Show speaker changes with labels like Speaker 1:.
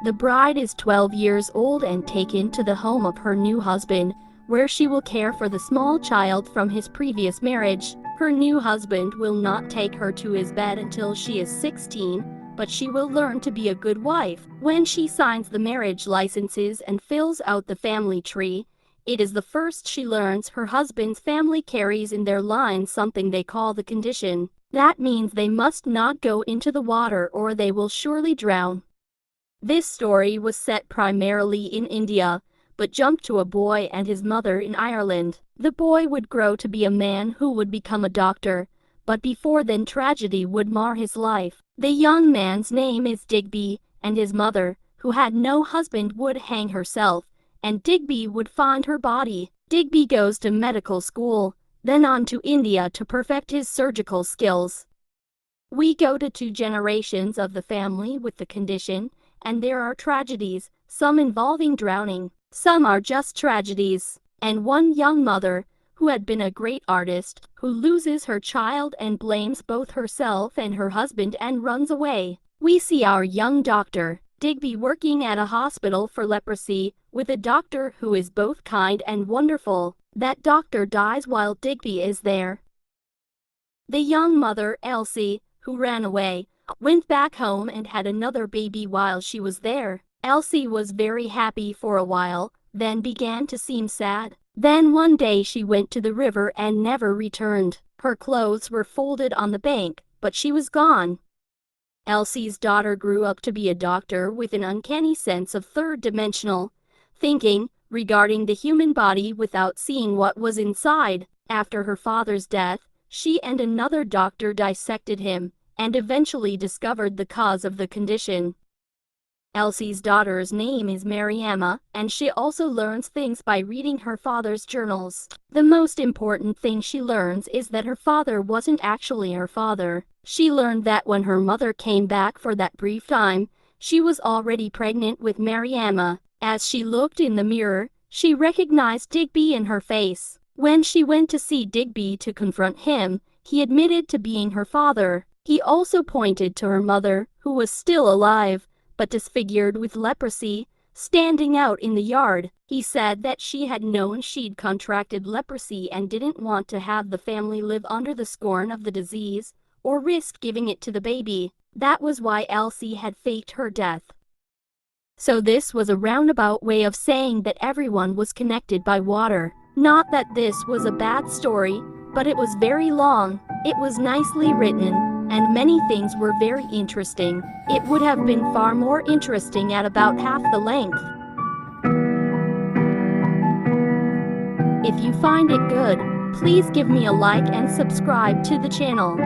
Speaker 1: The bride is 12 years old and taken to the home of her new husband, where she will care for the small child from his previous marriage. Her new husband will not take her to his bed until she is 16, but she will learn to be a good wife. When she signs the marriage licenses and fills out the family tree, it is the first she learns her husband's family carries in their line something they call the condition. That means they must not go into the water or they will surely drown. This story was set primarily in India, but jumped to a boy and his mother in Ireland. The boy would grow to be a man who would become a doctor, but before then tragedy would mar his life. The young man's name is Digby, and his mother, who had no husband, would hang herself, and Digby would find her body. Digby goes to medical school, then on to India to perfect his surgical skills. We go to 2 generations of the family with the condition, and there are tragedies, some involving drowning, some are just tragedies, and one young mother, who had been a great artist, who loses her child and blames both herself and her husband and runs away. We see our young doctor, Digby, working at a hospital for leprosy, with a doctor who is both kind and wonderful. That doctor dies while Digby is there. The young mother, Elsie, who ran away, went back home and had another baby while she was there. Elsie was very happy for a while, then began to seem sad. Then one day she went to the river and never returned. Her clothes were folded on the bank, but she was gone. Elsie's daughter grew up to be a doctor with an uncanny sense of third-dimensional thinking regarding the human body without seeing what was inside. After her father's death, she and another doctor dissected him and eventually discovered the cause of the condition. Elsie's daughter's name is Mariama, and she also learns things by reading her father's journals. The most important thing she learns is that her father wasn't actually her father. She learned that when her mother came back for that brief time, she was already pregnant with Mariama. As she looked in the mirror, she recognized Digby in her face. When she went to see Digby to confront him, he admitted to being her father. He also pointed to her mother, who was still alive, but disfigured with leprosy, standing out in the yard. He said that she had known she'd contracted leprosy and didn't want to have the family live under the scorn of the disease, or risk giving it to the baby. That was why Elsie had faked her death. So this was a roundabout way of saying that everyone was connected by water. Not that this was a bad story, but it was very long. It was nicely written, and many things were very interesting. It would have been far more interesting at about half the length. If you find it good, please give me a like and subscribe to the channel.